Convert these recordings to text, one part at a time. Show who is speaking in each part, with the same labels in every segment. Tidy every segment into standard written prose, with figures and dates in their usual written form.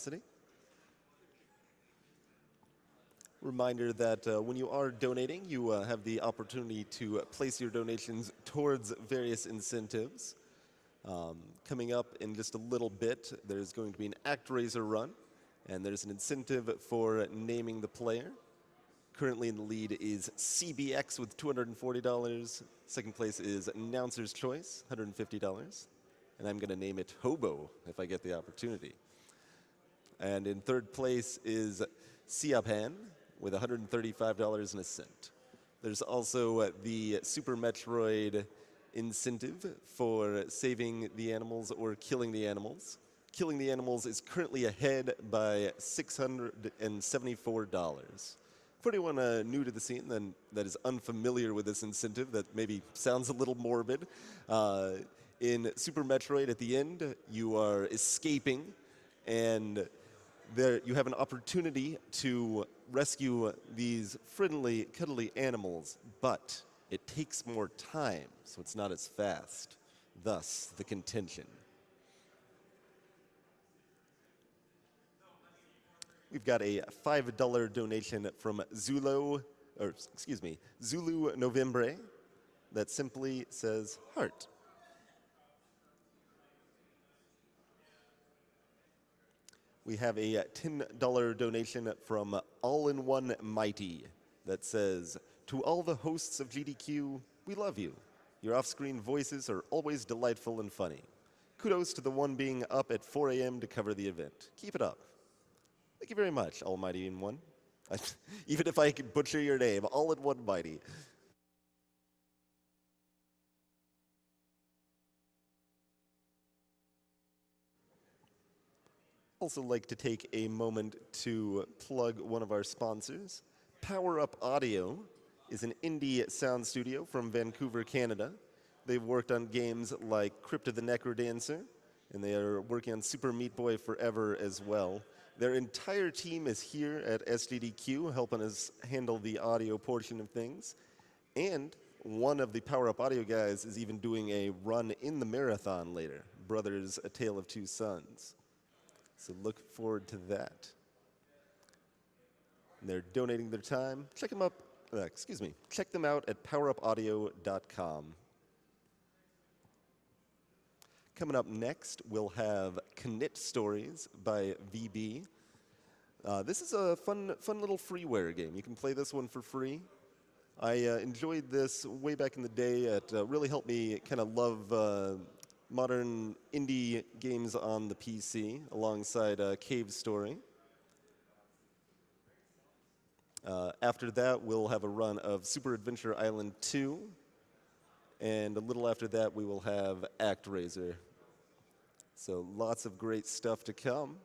Speaker 1: curiosity. Reminder that when you are donating, you have the opportunity to place your donations towards various incentives. Coming up in just a little bit, there's going to be an ActRaiser run, and there's an incentive for naming the player. Currently in the lead is CBX with $240. Second place is Announcer's Choice, $150. And I'm going to name it Hobo if I get the opportunity. And in third place is Siapan with $135 and a cent. There's also the Super Metroid incentive for saving the animals or killing the animals. Killing the animals is currently ahead by $674. For anyone new to the scene then that is unfamiliar with this incentive, that maybe sounds a little morbid, in Super Metroid at the end, you are escaping, and there you have an opportunity to rescue these friendly, cuddly animals, but it takes more time, so it's not as fast. Thus, the contention. We've got a $5 donation from Zulu Novembre that simply says heart. We have a $10 donation from All-in-One Mighty that says, to all the hosts of GDQ, we love you. Your off-screen voices are always delightful and funny. Kudos to the one being up at 4 a.m. to cover the event. Keep it up. Thank you very much, Almighty in One. Even if I could butcher your name, All-in-One Mighty. Also like to take a moment to plug one of our sponsors. Power Up Audio is an indie sound studio from Vancouver, Canada. They've worked on games like Crypt of the Necrodancer, and they are working on Super Meat Boy Forever as well. Their entire team is here at SGDQ helping us handle the audio portion of things. And one of the Power Up Audio guys is even doing a run in the marathon later, Brothers, A Tale of Two Sons. So look forward to that. And they're donating their time. Check them out at powerupaudio.com. Coming up next, we'll have Knytt Stories by VB. This is a fun little freeware game. You can play this one for free. I enjoyed this way back in the day. It really helped me kind of love modern indie games on the PC alongside Cave Story. After that, we'll have a run of Super Adventure Island 2. And a little after that, we will have ActRaiser. So lots of great stuff to come.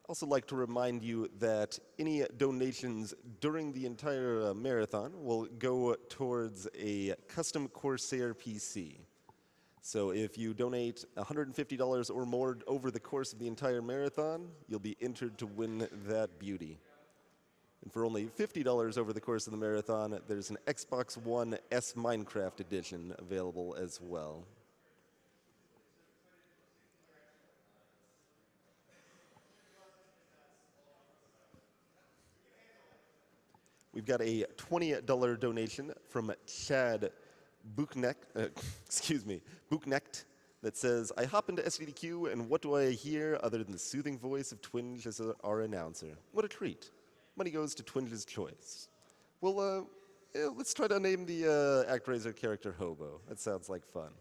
Speaker 1: Also like to remind you that any donations during the entire marathon will go towards a custom Corsair PC. So if you donate $150 or more over the course of the entire marathon, you'll be entered to win that beauty. And for only $50 over the course of the marathon, there's an Xbox One S Minecraft edition available as well. We've got a $20 donation from Chad Buchnecht that says, I hop into SGDQ and what do I hear other than the soothing voice of Twinge as our announcer? What a treat. Money goes to Twinge's Choice. Well, let's try to name the ActRaiser character Hobo. That sounds like fun.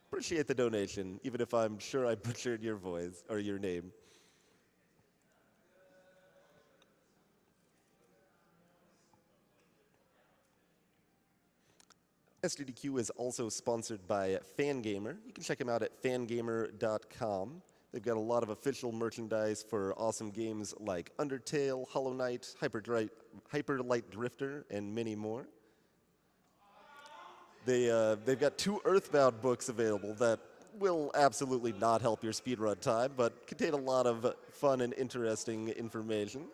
Speaker 1: Appreciate the donation, even if I'm sure I butchered your voice or your name. SGDQ is also sponsored by Fangamer. You can check them out at fangamer.com. They've got a lot of official merchandise for awesome games like Undertale, Hollow Knight, Hyper Light Drifter, and many more. They've got 2 Earthbound books available that will absolutely not help your speedrun time, but contain a lot of fun and interesting information.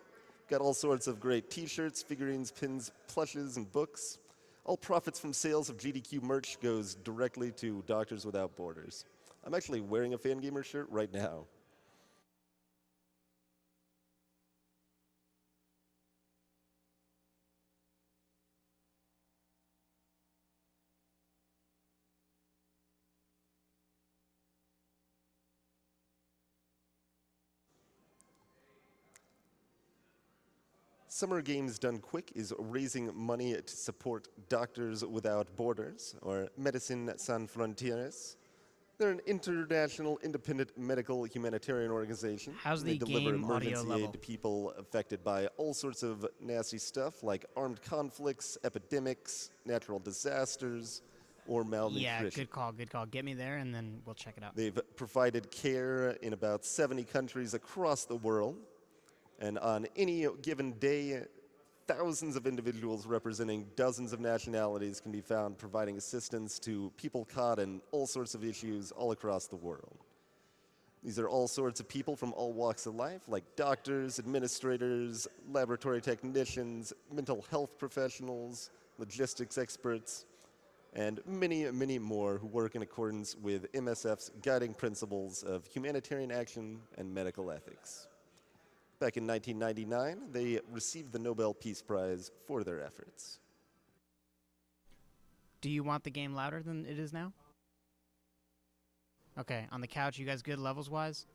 Speaker 1: Got all sorts of great t-shirts, figurines, pins, plushes, and books. All profits from sales of GDQ merch goes directly to Doctors Without Borders. I'm actually wearing a Fangamer shirt right now. Summer Games Done Quick is raising money to support Doctors Without Borders, or Medicine Sans Frontieres. They're an international independent medical humanitarian organization.
Speaker 2: How's
Speaker 1: They
Speaker 2: the
Speaker 1: deliver
Speaker 2: game audio
Speaker 1: emergency
Speaker 2: level?
Speaker 1: aid to people affected by all sorts of nasty stuff like armed conflicts, epidemics, natural disasters, or
Speaker 2: Yeah,
Speaker 1: malnutrition.
Speaker 2: good call, good call. Get me there, and then we'll check it out.
Speaker 1: They've provided care in about 70 countries across the world. And on any given day, thousands of individuals representing dozens of nationalities can be found providing assistance to people caught in all sorts of issues all across the world. These are all sorts of people from all walks of life, like doctors, administrators, laboratory technicians, mental health professionals, logistics experts, and many, many more who work in accordance with MSF's guiding principles of humanitarian action and medical ethics. Back in 1999, they received the Nobel Peace Prize for their efforts.
Speaker 2: Do you want the game louder than it is now? Okay, on the couch, you guys good levels-wise?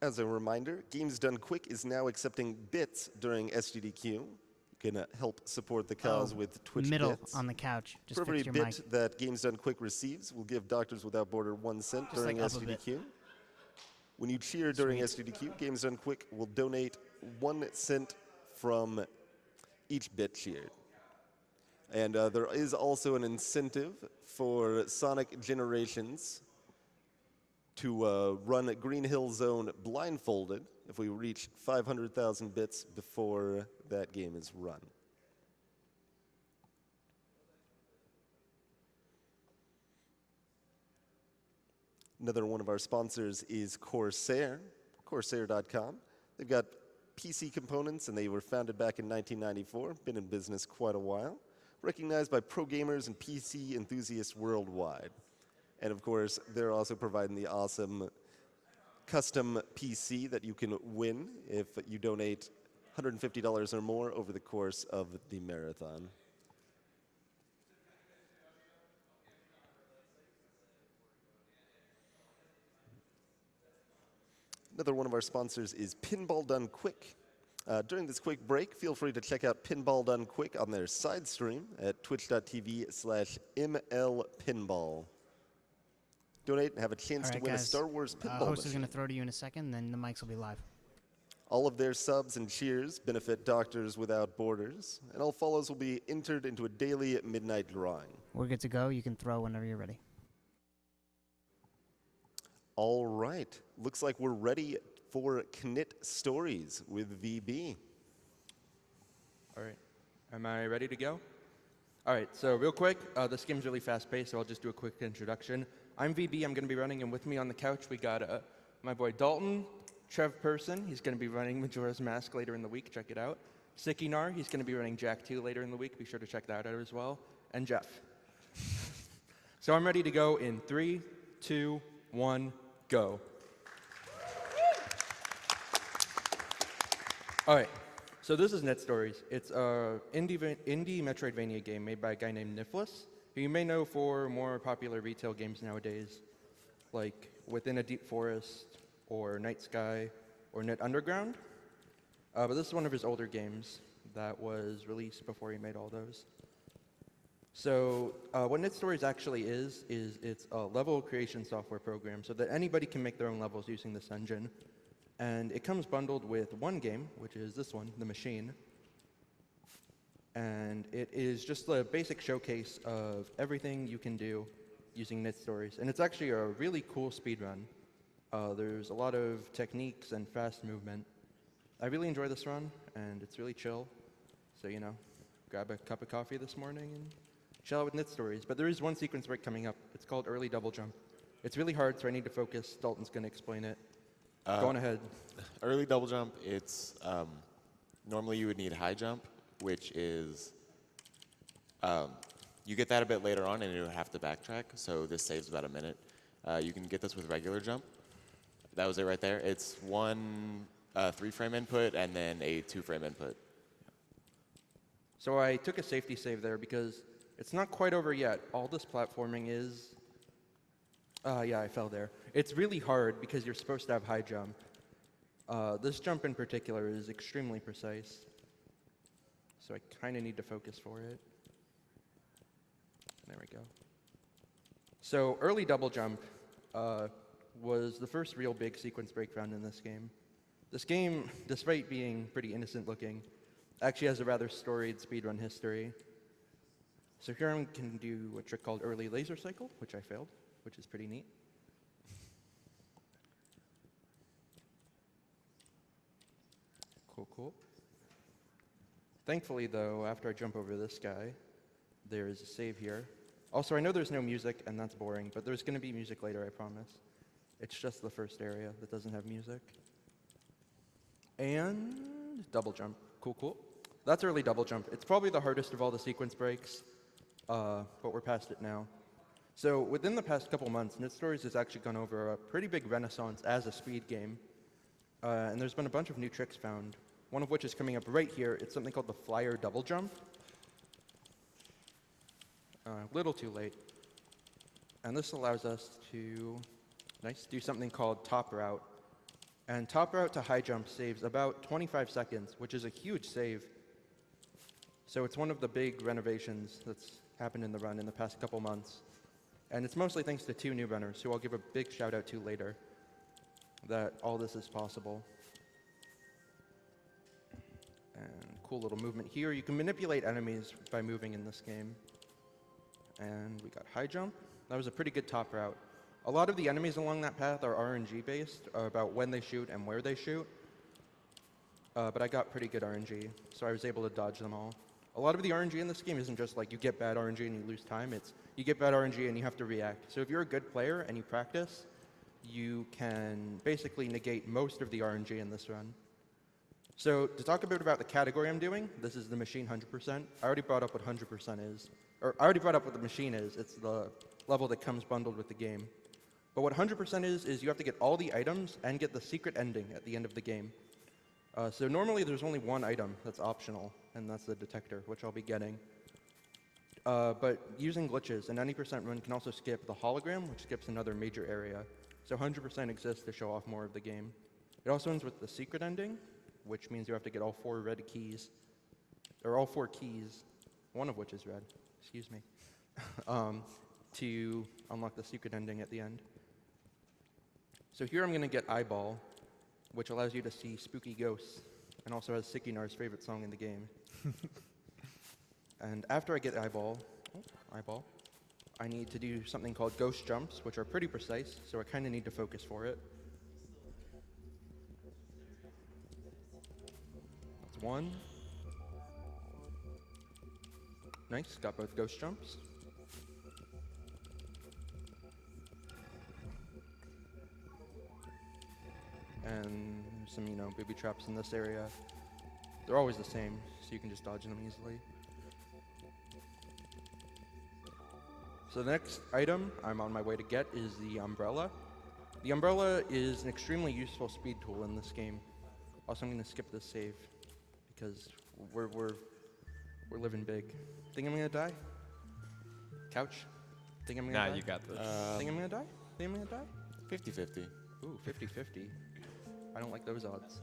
Speaker 1: As a reminder, Games Done Quick is now accepting bits during SGDQ. You can help support the cause with Twitch
Speaker 2: middle
Speaker 1: bits.
Speaker 2: on the couch. Just
Speaker 1: For every
Speaker 2: fix your
Speaker 1: bit
Speaker 2: mic.
Speaker 1: that Games Done Quick receives, we'll give Doctors Without Border 1 cent
Speaker 2: Just
Speaker 1: during
Speaker 2: like up a bit.
Speaker 1: SGDQ. When you cheer during
Speaker 2: Sweet.
Speaker 1: SGDQ, Games Done Quick will donate 1 cent from each bit cheered. And there is also an incentive for Sonic Generations to run Green Hill Zone blindfolded if we reach 500,000 bits before that game is run. Another one of our sponsors is Corsair, Corsair.com. They've got PC components, and they were founded back in 1994, been in business quite a while, recognized by pro gamers and PC enthusiasts worldwide. And of course, they're also providing the awesome custom PC that you can win if you donate $150 or more over the course of the marathon. Another one of our sponsors is Pinball Done Quick. During this quick break, feel free to check out Pinball Done Quick on their side stream at twitch.tv/mlpinball. Donate and have a chance to win
Speaker 2: guys.
Speaker 1: a Star Wars pinball
Speaker 2: Host is
Speaker 1: machine.
Speaker 2: going to throw to you in a second, then the mics will be live.
Speaker 1: All of their subs and cheers benefit Doctors Without Borders, and all follows will be entered into a daily midnight drawing.
Speaker 2: We're good to go. You can throw whenever you're ready.
Speaker 1: All right. Looks like we're ready for Knytt Stories with VB.
Speaker 3: All right. Am I ready to go? All right, so real quick, this game's really fast-paced, so I'll just do a quick introduction. I'm VB. I'm going to be running, and with me on the couch, we got my boy Dalton, Trev Person. He's going to be running Majora's Mask later in the week. Check it out. Sikinar. He's going to be running Jak 2 later in the week. Be sure to check that out as well. And Jeff. So I'm ready to go in 3, 2, 1, go. All right, so this is Knytt Stories. It's an indie Metroidvania game made by a guy named Niflis, who you may know for more popular retail games nowadays, like Within a Deep Forest, or Night Sky, or Knytt Underground. But this is one of his older games that was released before he made all those. So what Knytt Stories actually is it's a level creation software program so that anybody can make their own levels using this engine. And it comes bundled with one game, which is this one, The Machine. And it is just a basic showcase of everything you can do using Knytt Stories. And it's actually a really cool speedrun. There's a lot of techniques and fast movement. I really enjoy this run, and it's really chill. So, you know, grab a cup of coffee this morning and chill out with Knytt Stories. But there is one sequence break coming up. It's called Early Double Jump. It's really hard, so I need to focus. Dalton's going to explain it. Go on ahead.
Speaker 4: Early double jump, it's normally you would need high jump, which is you get that a bit later on and you have to backtrack, so this saves about a minute. You can get this with regular jump. That was it right there. It's one 3-frame input and then a 2-frame input.
Speaker 3: So I took a safety save there because it's not quite over yet. All this platforming is... yeah, I fell there. It's really hard because you're supposed to have high jump. This jump in particular is extremely precise, so I kind of need to focus for it. There we go. So early double jump was the first real big sequence break found in this game. This game, despite being pretty innocent looking, actually has a rather storied speedrun history. So here I can do a trick called early laser cycle, which I failed, which is pretty neat. Cool, cool. Thankfully, though, after I jump over this guy, there is a save here. Also, I know there's no music, and that's boring, but there's going to be music later, I promise. It's just the first area that doesn't have music. And double jump. Cool, cool. That's early double jump. It's probably the hardest of all the sequence breaks, but we're past it now. So within the past couple months, Knytt Stories has actually gone over a pretty big renaissance as a speed game. And there's been a bunch of new tricks found, one of which is coming up right here. It's something called the flyer double jump. A little too late. And this allows us to do something called top route. And top route to high jump saves about 25 seconds, which is a huge save. So it's one of the big renovations that's happened in the run in the past couple months. And it's mostly thanks to two new runners, who I'll give a big shout out to later, that all this is possible. And cool little movement here. You can manipulate enemies by moving in this game. And we got high jump. That was a pretty good top route. A lot of the enemies along that path are RNG based, about when they shoot and where they shoot. But I got pretty good RNG, so I was able to dodge them all. A lot of the RNG in this game isn't just like you get bad RNG and you lose time. It's you get bad RNG and you have to react. So if you're a good player and you practice, you can basically negate most of the RNG in this run. So to talk a bit about the category I'm doing, this is the machine 100%. I already brought up what 100% is. Or I already brought up what the machine is. It's the level that comes bundled with the game. But what 100% is you have to get all the items and get the secret ending at the end of the game. So normally there's only one item that's optional, and that's the detector, which I'll be getting. But using glitches, an 90% run can also skip the hologram, which skips another major area. So 100% exists to show off more of the game. It also ends with the secret ending, which means you have to get all four red keys, or all four keys, one of which is red, excuse me, to unlock the secret ending at the end. So here I'm going to get Eyeball, which allows you to see spooky ghosts, and also has Sikinar's favorite song in the game. And after I get Eyeball, I need to do something called ghost jumps, which are pretty precise, so I kind of need to focus for it. That's one. Nice, got both ghost jumps. And some, booby traps in this area. They're always the same, so you can just dodge them easily. So the next item I'm on my way to get is the umbrella. The umbrella is an extremely useful speed tool in this game. Also, I'm going to skip this save because we're living big. Think I'm going to die? Couch? Think I'm going to die?
Speaker 5: Nah, you got this.
Speaker 3: Think I'm going to die? Think I'm going to die?
Speaker 4: 50-50.
Speaker 3: Ooh, 50-50. I don't like those odds.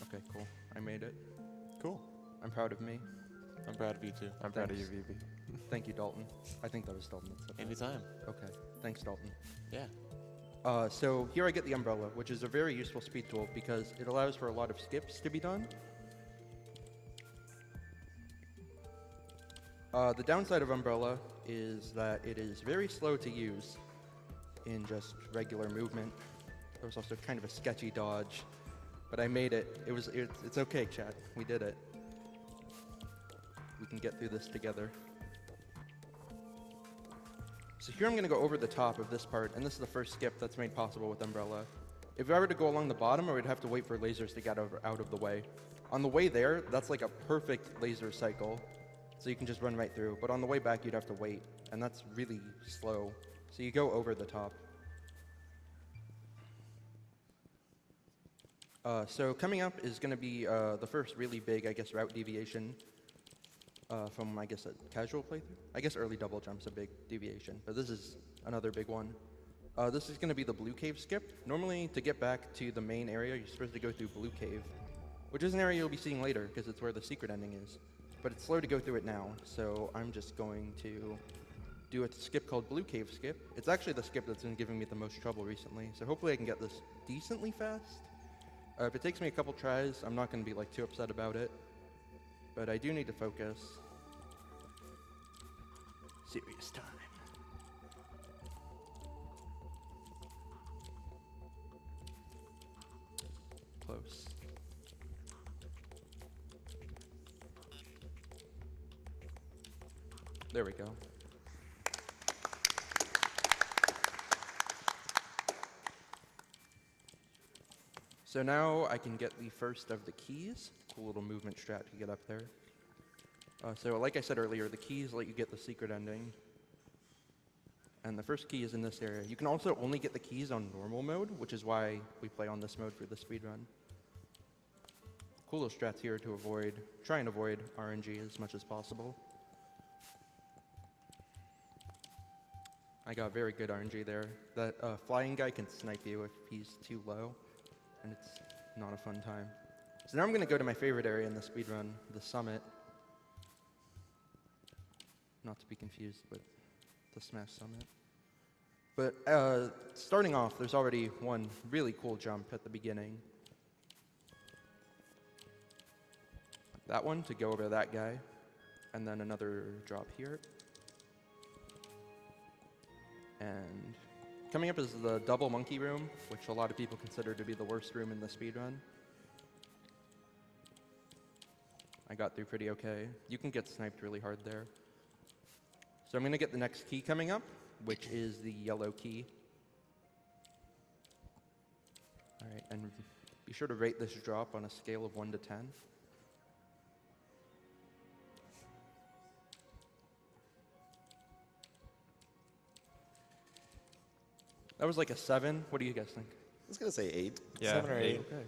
Speaker 3: Okay, cool. I made it.
Speaker 1: Cool.
Speaker 3: I'm proud of me.
Speaker 4: I'm proud of you too.
Speaker 5: I'm proud of you,
Speaker 3: Thanks.
Speaker 5: Vivi.
Speaker 3: Thank you, Dalton. I think that was Dalton that said that.
Speaker 4: Anytime.
Speaker 3: Okay, thanks, Dalton.
Speaker 4: Yeah.
Speaker 3: So here I get the umbrella, which is a very useful speed tool because it allows for a lot of skips to be done. The downside of umbrella is that it is very slow to use in just regular movement. There was also kind of a sketchy dodge, but I made it. It's okay, chat. We did it. We can get through this together. So here I'm going to go over the top of this part, and this is the first skip that's made possible with umbrella. If I were to go along the bottom, I would have to wait for lasers to get out of the way. On the way there, that's like a perfect laser cycle, so you can just run right through. But on the way back, you'd have to wait, and that's really slow. So you go over the top. So coming up is going to be the first really big, route deviation from, a casual playthrough. I guess early double jump's a big deviation, but this is another big one. This is going to be the blue cave skip. Normally, to get back to the main area, you're supposed to go through blue cave, which is an area you'll be seeing later because it's where the secret ending is. But it's slow to go through it now, so I'm just going to do a skip called blue cave skip. It's actually the skip that's been giving me the most trouble recently, so hopefully I can get this decently fast. If it takes me a couple tries, I'm not going to be like too upset about it, but I do need to focus. Serious time. Close. There we go. So now I can get the first of the keys. Cool little movement strat to get up there. So like I said earlier, the keys let you get the secret ending. And the first key is in this area. You can also only get the keys on normal mode, which is why we play on this mode for the speedrun. Cool little strats here to try and avoid RNG as much as possible. I got very good RNG there. That flying guy can snipe you if he's too low, and it's not a fun time. So now I'm going to go to my favorite area in the speedrun, the summit. Not to be confused with the Smash Summit. But starting off, there's already one really cool jump at the beginning. That one to go over that guy, and then another drop here. And coming up is the double monkey room, which a lot of people consider to be the worst room in the speedrun. I got through pretty okay. You can get sniped really hard there. So I'm going to get the next key coming up, which is the yellow key. All right, and be sure to rate this drop on a scale of 1 to 10. That was like a 7. What do you guys think?
Speaker 1: I was going to say 8.
Speaker 5: Yeah,
Speaker 1: 7 or 8.
Speaker 3: Okay.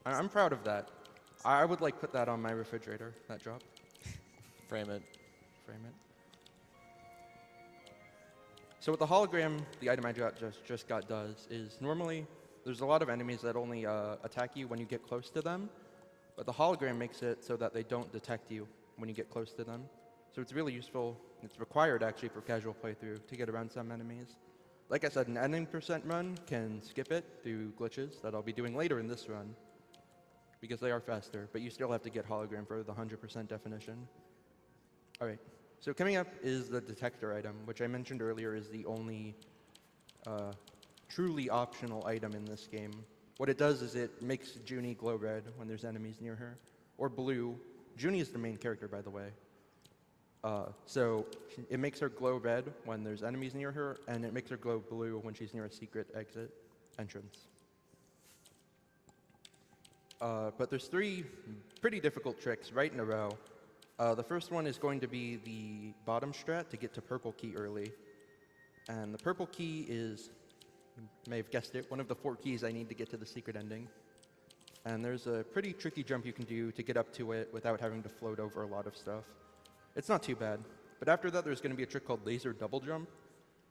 Speaker 3: I'm proud of that. I would like put that on my refrigerator, that drop.
Speaker 4: Frame it.
Speaker 3: Frame it. So what the hologram, the item I just got does is normally there's a lot of enemies that only attack you when you get close to them, but the hologram makes it so that they don't detect you when you get close to them. So it's really useful. It's required actually for casual playthrough to get around some enemies. Like I said, an ending percent run can skip it through glitches that I'll be doing later in this run because they are faster, but you still have to get hologram for the 100% definition. All right, so coming up is the detector item, which I mentioned earlier is the only truly optional item in this game. What it does is it makes Junie glow red when there's enemies near her, or blue. Junie is the main character, by the way. So it makes her glow red when there's enemies near her, and it makes her glow blue when she's near a secret entrance. But there's 3 pretty difficult tricks right in a row. The first one is going to be the bottom strat to get to purple key early. And the purple key is, you may have guessed it, one of the 4 keys I need to get to the secret ending. And there's a pretty tricky jump you can do to get up to it without having to float over a lot of stuff. It's not too bad. But after that, there's going to be a trick called laser double jump,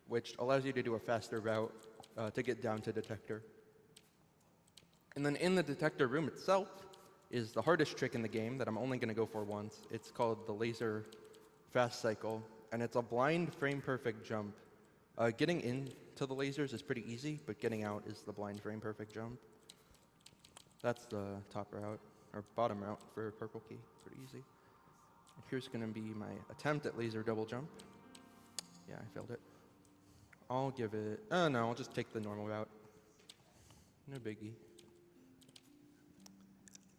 Speaker 3: which allows you to do a faster route to get down to detector. And then in the detector room itself is the hardest trick in the game that I'm only going to go for once. It's called the laser fast cycle, and it's a blind frame perfect jump. Getting into the lasers is pretty easy, but getting out is the blind frame perfect jump. That's the top route, or bottom route for purple key. Pretty easy. And here's going to be my attempt at laser double jump. Yeah, I failed it. I'll give it, no, I'll just take the normal route. No biggie.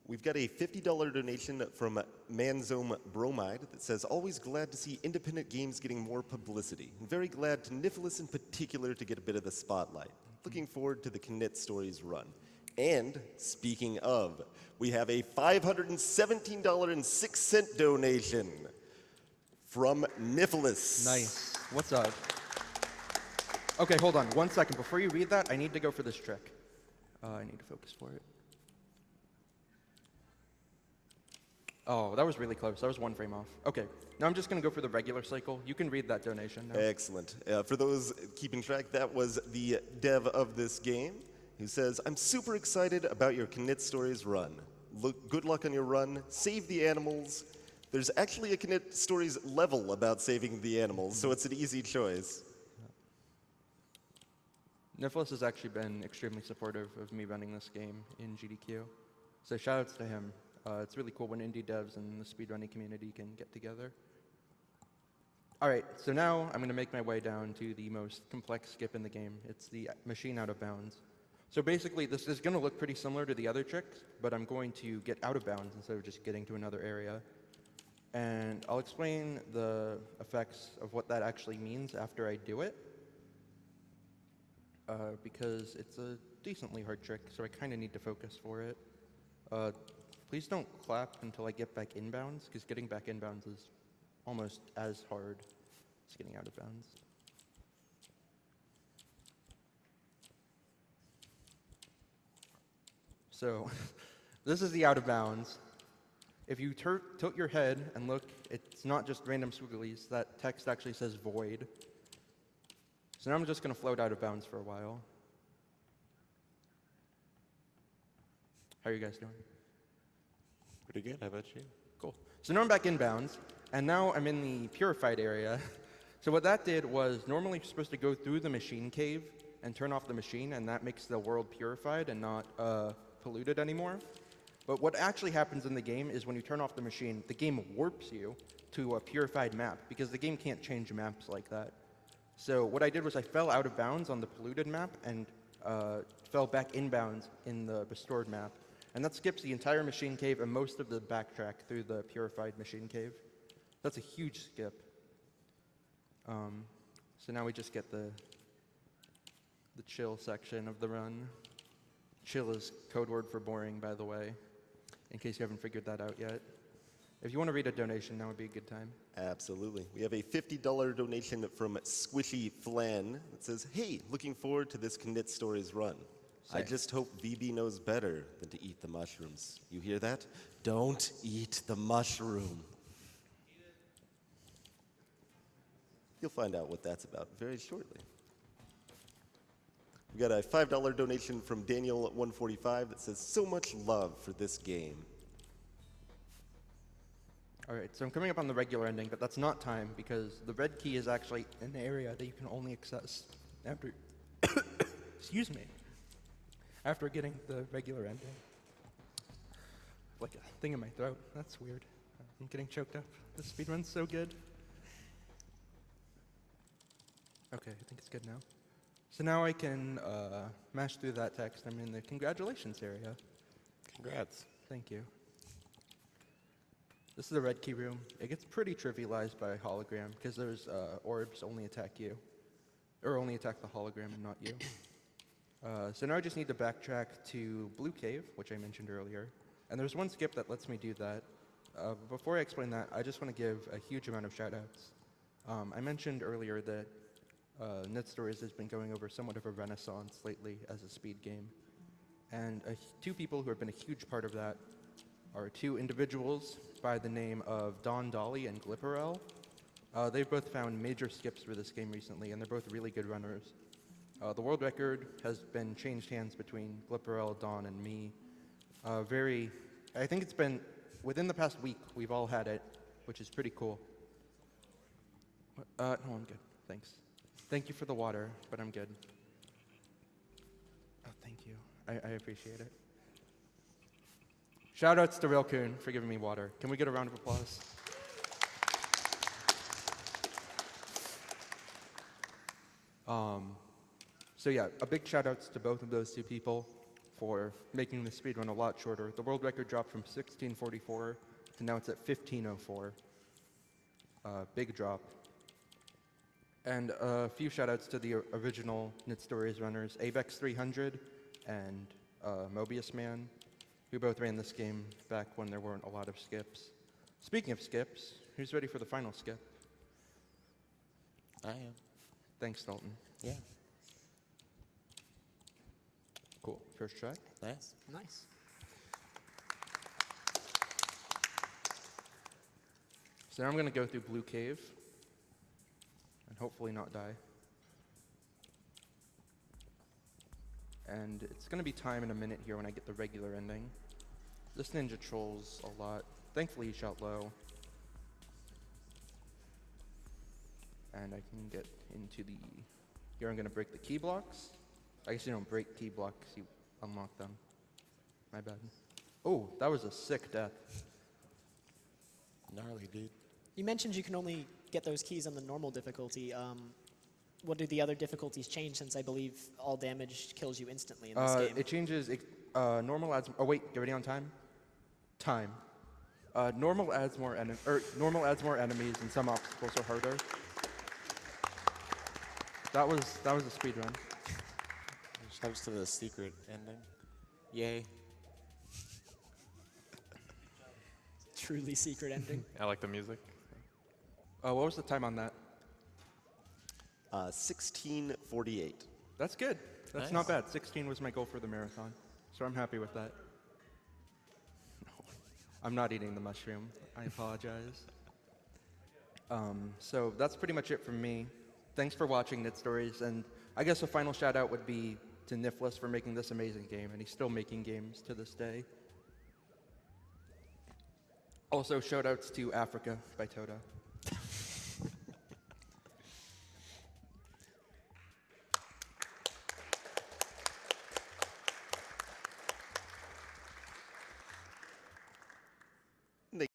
Speaker 1: We've got a $50 donation from Manzome Bromide that says, always glad to see independent games getting more publicity. And very glad to Nicholas in particular to get a bit of the spotlight. Looking forward to the Knytt Stories run. And speaking of, we have a $517.06 donation from Nicholas.
Speaker 3: Nice. What's up? Okay, hold on 1 second. Before you read that, I need to go for this trick. I need to focus for it. Oh, that was really close. I was 1 frame off. Okay, now I'm just going to go for the regular cycle. You can read that donation now.
Speaker 1: Excellent. For those keeping track, that was the dev of this game who says, I'm super excited about your Knytt Stories run. Good luck on your run. Save the animals. There's actually a Knytt Stories level about saving the animals, so it's an easy choice.
Speaker 3: Nicholas has actually been extremely supportive of me running this game in GDQ. So shoutouts to him. It's really cool when indie devs and the speedrunning community can get together. All right, so now I'm going to make my way down to the most complex skip in the game. It's the machine out of bounds. So basically, this is going to look pretty similar to the other tricks, but I'm going to get out of bounds instead of just getting to another area. And I'll explain the effects of what that actually means after I do it, because it's a decently hard trick, so I kind of need to focus for it. Please don't clap until I get back inbounds, because getting back inbounds is almost as hard as getting out of bounds. So this is the out of bounds. If you tilt your head and look, it's not just random squigglies. That text actually says void. So now I'm just going to float out of bounds for a while. How are you guys doing?
Speaker 4: Pretty good. How about you?
Speaker 3: Cool. So now I'm back in bounds, and now I'm in the purified area. So what that did was, normally you're supposed to go through the machine cave and turn off the machine, and that makes the world purified and not polluted anymore. But what actually happens in the game is when you turn off the machine, the game warps you to a purified map, because the game can't change maps like that. So what I did was I fell out of bounds on the polluted map and fell back inbounds in the restored map. And that skips the entire machine cave and most of the backtrack through the purified machine cave. That's a huge skip. So now we just get the chill section of the run. Chill is code word for boring, by the way, in case you haven't figured that out yet. If you want to read a donation, now would be a good time.
Speaker 1: Absolutely. We have a $50 donation from Squishy Flan that says, hey, looking forward to this Knytt Stories run. I
Speaker 3: Same.
Speaker 1: just hope VB knows better than to eat the mushrooms. You hear that? Don't eat the mushroom. You'll find out what that's about very shortly. We got a $5 donation from Daniel145 that says, so much love for this game.
Speaker 3: All right, so I'm coming up on the regular ending, but that's not time, because the red key is actually an area that you can only access after, excuse me, after getting the regular ending. Like a thing in my throat. That's weird. I'm getting choked up. This speedrun's so good. Okay, I think it's good now. So now I can mash through that text. I'm in the congratulations area.
Speaker 4: Congrats.
Speaker 3: Thank you. This is the red key room. It gets pretty trivialized by hologram, because there's orbs only attack you, or only attack the hologram and not you. So now I just need to backtrack to Blue Cave, which I mentioned earlier. And there's one skip that lets me do that. But before I explain that, I just want to give a huge amount of shout-outs. I mentioned earlier that Knytt Stories has been going over somewhat of a renaissance lately as a speed game. And two people who have been a huge part of that are two individuals by the name of Don Dolly and Glipperell. They've both found major skips for this game recently, and they're both really good runners. The world record has been changed hands between Glipperell, Don, and me. I think it's been, within the past week, we've all had it, which is pretty cool. No, I'm good, thanks. Thank you for the water, but I'm good. Oh, thank you, I appreciate it. Shoutouts to Railcoon for giving me water. Can we get a round of applause? So yeah, a big shoutouts to both of those two people for making the speedrun a lot shorter. The world record dropped from 1644 to now it's at 1504. Big drop. And a few shoutouts to the original Knytt Stories runners, Avex300 and Mobius Man, who both ran this game back when there weren't a lot of skips. Speaking of skips, who's ready for the final skip?
Speaker 4: I am.
Speaker 3: Thanks, Dalton.
Speaker 4: Yeah.
Speaker 3: Cool. First try.
Speaker 4: Nice.
Speaker 2: Nice.
Speaker 3: So now I'm going to go through Blue Cave and hopefully not die. And it's going to be time in a minute here when I get the regular ending. This ninja trolls a lot. Thankfully he shot low. And I can get into the... Here I'm going to break the key blocks. I guess you don't break key blocks, you unlock them. My bad. Oh, that was a sick death.
Speaker 4: Gnarly, dude.
Speaker 5: You mentioned you can only get those keys on the normal difficulty. What do the other difficulties change, since I believe all damage kills you instantly in this game?
Speaker 3: It changes, normal adds, oh wait, get ready on time? Time. Normal adds more enemies and some obstacles are harder. That was a speed run.
Speaker 4: Shouts to the secret ending. Yay.
Speaker 5: Truly secret ending.
Speaker 6: I like the music.
Speaker 3: What was the time on that?
Speaker 1: 16:48.
Speaker 3: That's good. That's not bad. 16 was my goal for the marathon, so I'm happy with that. No, I'm not eating the mushroom. I apologize. So that's pretty much it from me. Thanks for watching Knytt Stories, and I guess a final shout out would be to Nifless for making this amazing game, and he's still making games to this day. Also, shout outs to Africa by Toda.